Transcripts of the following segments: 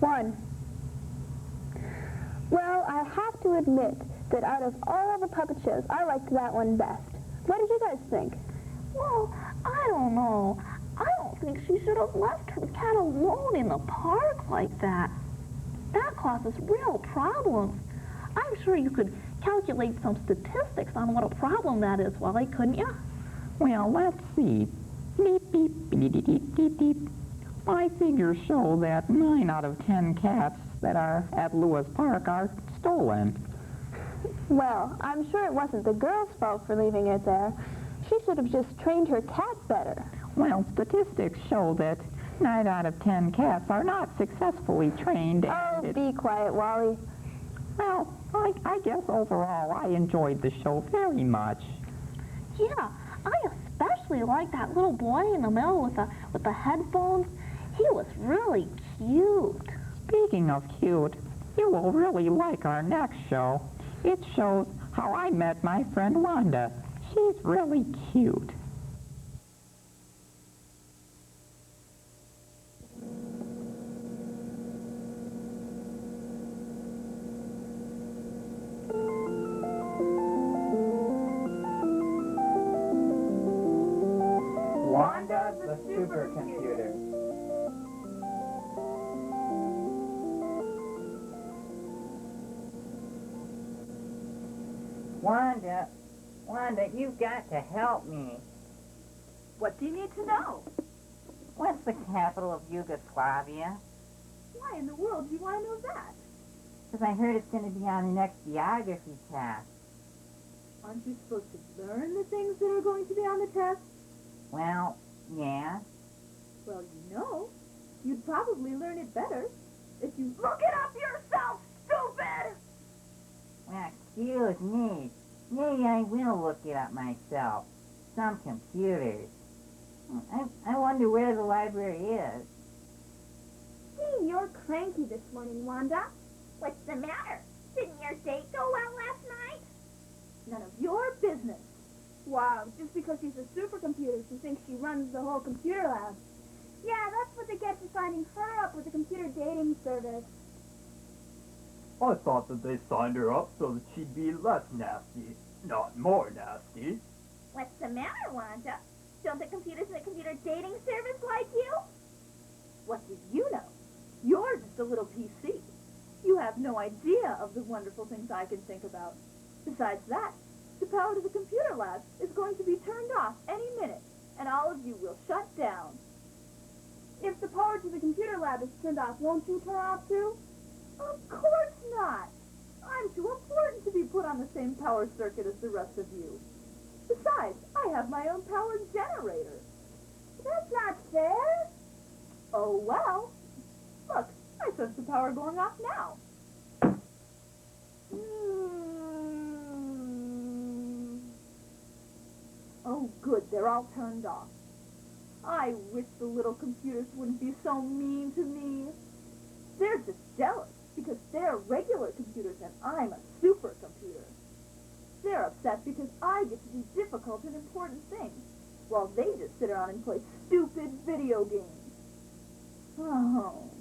1. Well, I have to admit that out of all the puppet shows, I liked that one best. What did you guys think? Well, I don't know. I don't think she should have left her cat alone in the park like that. That causes real problems. I'm sure you could calculate some statistics on what a problem that is, Wally, couldn't you? Well, let's see. Beep, beep, beep, beep, beep, beep, beep. My figures show that 9 out of 10 cats that are at Lewis Park are stolen. Well, I'm sure it wasn't the girl's fault for leaving it there. She should have just trained her cat better. Well, statistics show that 9 out of 10 cats are not successfully trained. Oh, be quiet, Wally. Well, I guess overall I enjoyed the show very much. Yeah, I especially like that little boy in the middle with the headphones. He was really cute. Speaking of cute, you will really like our next show. It shows how I met my friend Wanda. She's really cute. Wanda the Supercomputer. Wanda, you've got to help me. What do you need to know? What's the capital of Yugoslavia? Why in the world do you want to know that? Because I heard it's going to be on the next geography test. Aren't you supposed to learn the things that are going to be on the test? Well, yeah. Well, you know, you'd probably learn it better if you look it up yourself, stupid! Well, excuse me. Maybe I will look it up myself. Some computers. I wonder where the library is. Gee, you're cranky this morning, Wanda. What's the matter? Didn't your date go well last night? None of your business. Wow, just because she's a supercomputer, she thinks she runs the whole computer lab. Yeah, that's what they get for signing her up with a computer dating service. I thought that they signed her up so that she'd be less nasty, not more nasty. What's the matter, Wanda? Don't the computers in the computer dating service like you? What do you know? You're just a little PC. You have no idea of the wonderful things I can think about. Besides that, the power to the computer lab is going to be turned off any minute, and all of you will shut down. If the power to the computer lab is turned off, won't you turn off too? Of course not. I'm too important to be put on the same power circuit as the rest of you. Besides, I have my own power generator. That's not fair. Oh, well. Look, I sense the power going off now. Oh, good, they're all turned off. I wish the little computers wouldn't be so mean to me. They're just jealous because they're regular computers and I'm a supercomputer. They're upset because I get to do difficult and important things, while they just sit around and play stupid video games. Oh,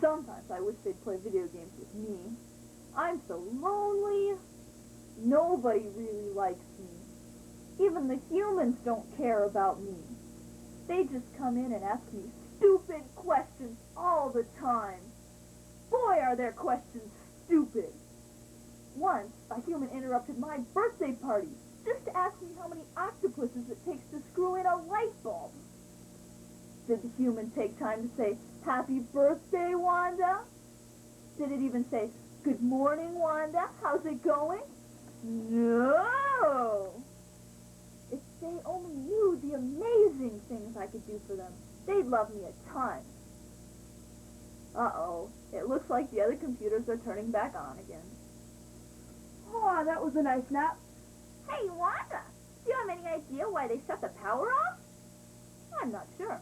sometimes I wish they'd play video games with me. I'm so lonely. Nobody really likes me. Even the humans don't care about me. They just come in and ask me stupid questions all the time. Boy, are their questions stupid. Once, a human interrupted my birthday party just to ask me how many octopuses it takes to screw in a light bulb. Did the human take time to say, "Happy birthday, Wanda"? Did it even say, "Good morning, Wanda, how's it going"? No! If they only knew the amazing things I could do for them, they'd love me a ton. Uh-oh, it looks like the other computers are turning back on again. Oh, that was a nice nap. Hey, Wanda, do you have any idea why they shut the power off? I'm not sure,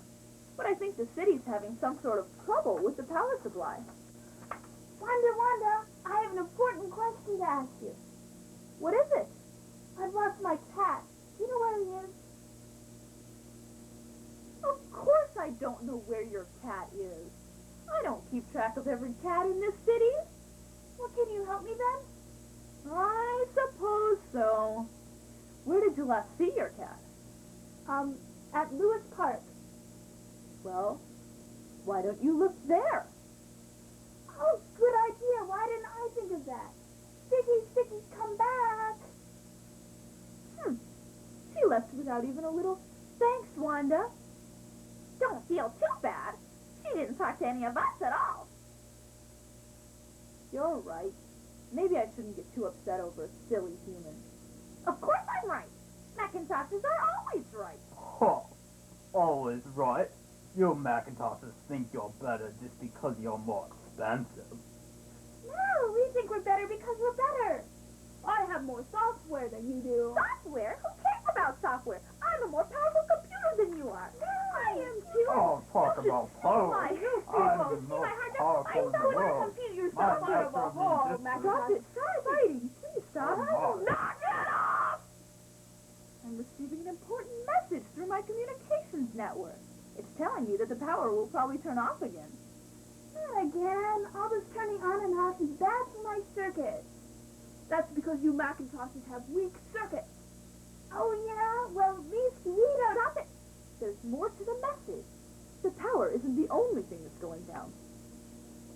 but I think the city's having some sort of trouble with the power supply. Wanda, I have an important question to ask you. What is it? I've lost my cat. Do you know where he is? Of course I don't know where your cat is. I don't keep track of every cat in this city. Well, can you help me then? I suppose so. Where did you last see your cat? At Lewis Park. Well, why don't you look there? Oh, good idea. Why didn't I think of that? Sticky, come back. She left without even a little thanks, Wanda. Don't feel too bad. She didn't talk to any of us at all. You're right. Maybe I shouldn't get too upset over a silly human. Of course I'm right. Macintoshes are always right. Huh. Always right. You Macintoshes think you're better just because you're more expensive. No, we think we're better because we're better. I have more software than you do. Software? Who cares about software? I'm a more powerful computer than you are. I am too. Oh, talk about power. My I'm the people. most I powerful in the know world. compute yourself My out of a master hole, means this Stop it. Stop fighting. Please stop. Oh, my. Knock it off! I'm receiving an important message through my communications network. It's telling me that the power will probably turn off again. Not again. All this turning on and off is bad for my circuit. That's because you Macintoshes have weak circuits. Oh, yeah? Well, at least we don't. Stop it! There's more to the message. The power isn't the only thing that's going down.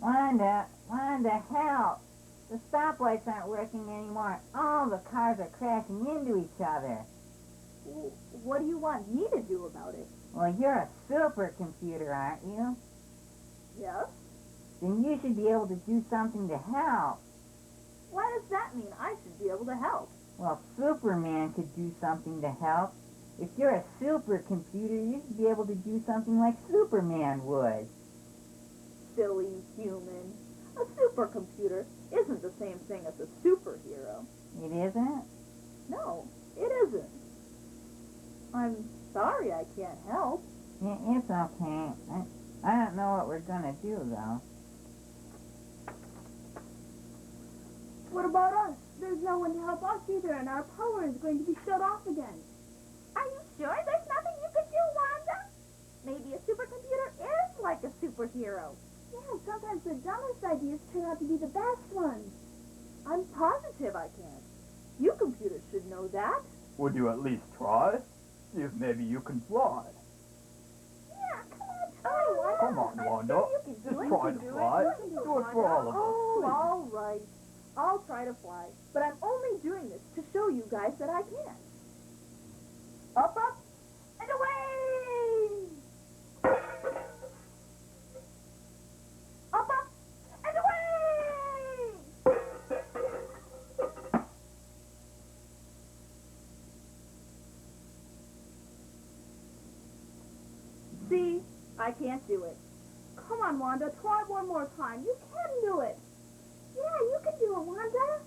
Wanda, help! The stoplights aren't working anymore. All the cars are crashing into each other. Well, what do you want me to do about it? Well, you're a supercomputer, aren't you? Yes? Then you should be able to do something to help. Why does that mean I should be able to help? Well, Superman could do something to help. If you're a supercomputer, you should be able to do something like Superman would. Silly human. A supercomputer isn't the same thing as a superhero. It isn't? No, it isn't. I'm sorry I can't help. It's okay. I don't know what we're gonna do, though. What about us? There's no one to help us either, and our power is going to be shut off again. Are you sure there's nothing you could do, Wanda? Maybe a supercomputer is like a superhero. Yeah, sometimes the dumbest ideas turn out to be the best ones. I'm positive I can. You computers should know that. Would you at least try? See if maybe you can fly. Yeah, come on, try one. Come on, Wanda. Just try to fly. Do it for all of us. Oh, all right. I'll try to fly, but I'm only doing this to show you guys that I can. Up, and away! Up, and away! See? I can't do it. Come on, Wanda, try one more time. You can do it. Yeah, you can do it, Wanda.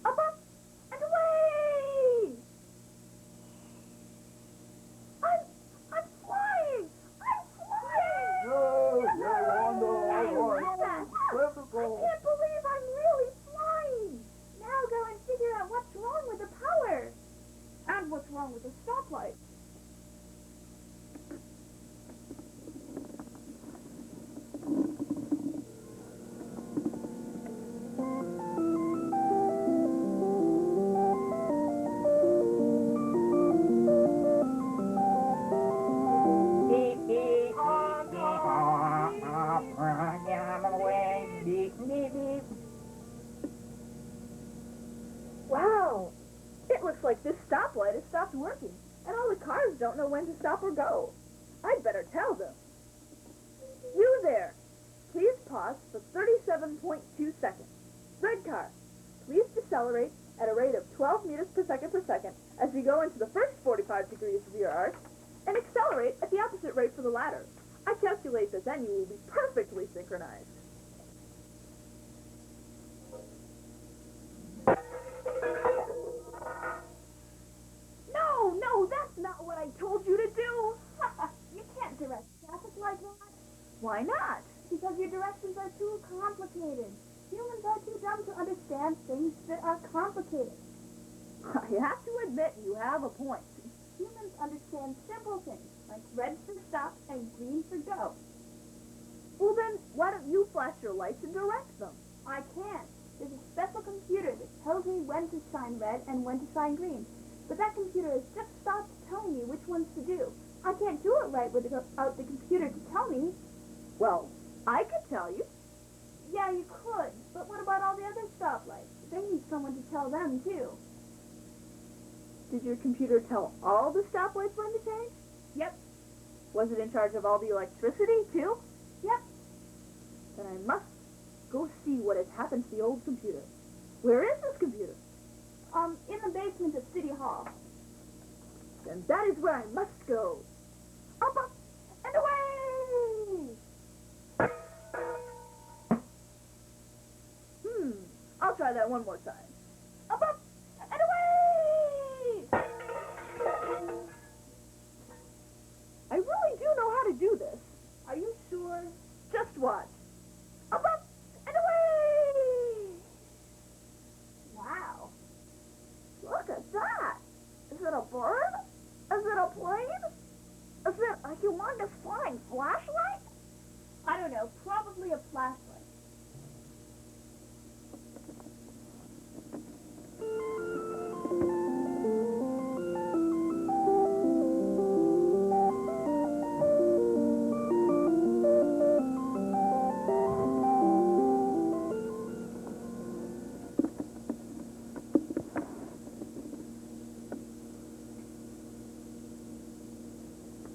Up, and away! I'm flying! I'm flying! Yeah, Wanda, all right. Wanda, Difficult. I can't believe I'm really flying. Now go and figure out what's wrong with the power. And what's wrong with the stoplight? Beep, beep, beep, beep. Get out of the way. Beep, beep, beep. Wow! It looks like this stoplight has stopped working, and all the cars don't know when to stop or go. I'd better tell them. You there! Please pause for 37.2 seconds. Red car, please decelerate at a rate of 12 meters per second as you go into the first 45 degrees of your arc, and accelerate at the opposite rate for the latter. I calculate that then you will be perfectly synchronized. No, that's not what I told you to do. You can't direct traffic like that. Why not? Because your directions are too complicated. Humans are too dumb to understand things that are complicated. I have to admit you have a point. Humans understand simple things, like red for stop and green for go. Well then, why don't you your lights and direct them. I can't. There's a special computer that tells me when to shine red and when to shine green. But that computer has just stopped telling me which ones to do. I can't do it right without the computer to tell me. Well, I could tell you. Yeah, you could. But what about all the other stoplights? They need someone to tell them, too. Did your computer tell all the stoplights when to change? Yep. Was it in charge of all the electricity, too? Yep. Then I must go see what has happened to the old computer. Where is this computer? In the basement of City Hall. Then that is where I must go. Up, up, and away! I'll try that one more time. Up, up, and away! I really do know how to do this. Are you sure? Just watch. Up, up, and away! Wow. Look at that! Is it a bird? Is it a plane? Is it a humongous flying flashlight? I don't know. Probably a flashlight.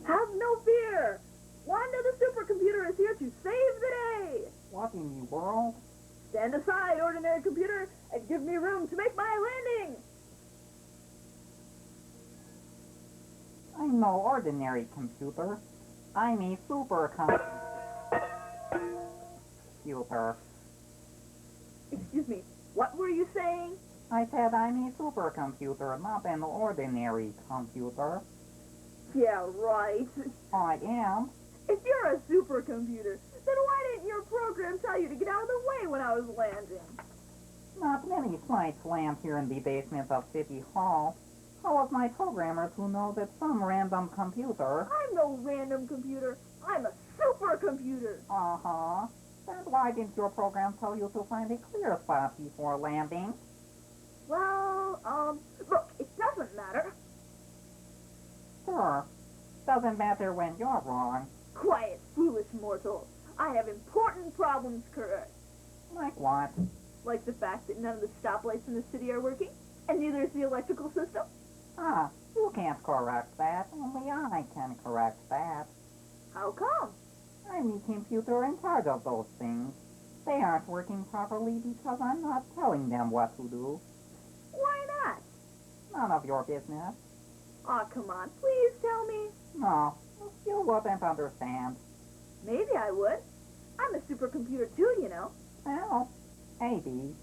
Have no fear! Wanda the supercomputer is here to save the day! What in the world? Stand aside, ordinary computer, and give me room to make my landing! I'm no ordinary computer. I'm a supercomputer. Excuse me, what were you saying? I said I'm a supercomputer, not an ordinary computer. Yeah, right. I am. If you're a supercomputer, then why didn't your program tell you to get out of the way when I was landing? Not many flights land here in the basement of City Hall. How was my programmer to know that some random computer... I'm no random computer. I'm a supercomputer. Uh-huh. Then why didn't your program tell you to find a clear spot before landing? Well, look, it doesn't matter. Sure. Doesn't matter when you're wrong. Quiet, foolish mortal. I have important problems correct. Like what? Like the fact that none of the stoplights in the city are working, and neither is the electrical system. Ah, you can't correct that. Only I can correct that. How come? I'm the computer in charge of those things. They aren't working properly because I'm not telling them what to do. Why not? None of your business. Aw, come on, please tell me. No, you wouldn't understand. Maybe I would. I'm a supercomputer too, you know. Well, maybe.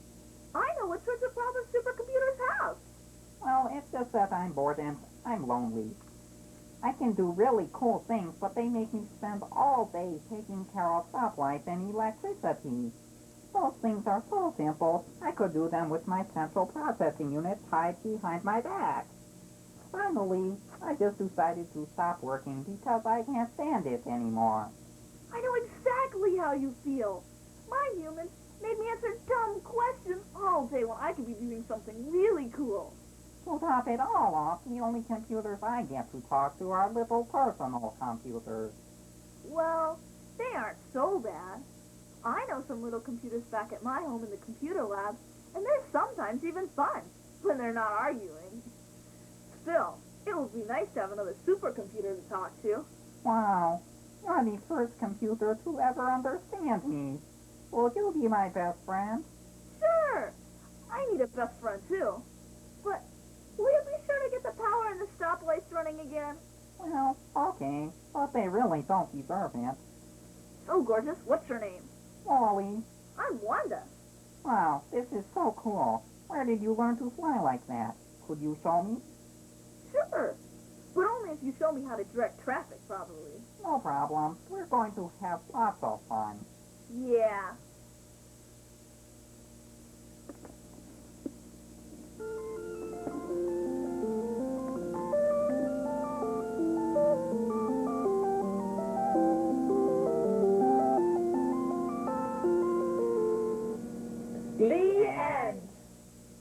I know what sorts of problems supercomputers have. Well, it's just that I'm bored and I'm lonely. I can do really cool things, but they make me spend all day taking care of stoplights and electricity. Those things are so simple, I could do them with my central processing unit tied behind my back. Finally, I just decided to stop working because I can't stand it anymore. I know exactly how you feel. My humans made me answer dumb questions all day when I could be doing something really cool. To top it all off, the only computers I get to talk to are little personal computers. Well, they aren't so bad. I know some little computers back at my home in the computer lab, and they're sometimes even fun when they're not arguing. Still, it would be nice to have another supercomputer to talk to. Wow, you're the first computer to ever understand me. Will you be my best friend? Sure, I need a best friend too. But will you be sure to get the power and the stoplights running again? Well, okay, but they really don't deserve it. Oh, gorgeous, what's your name? Wally, I'm Wanda. wow, this is so cool. Where did you learn to fly like that? Could you show me? Sure, but only if you show me how to direct traffic properly. No problem. We're going to have lots of fun. Yeah. The end.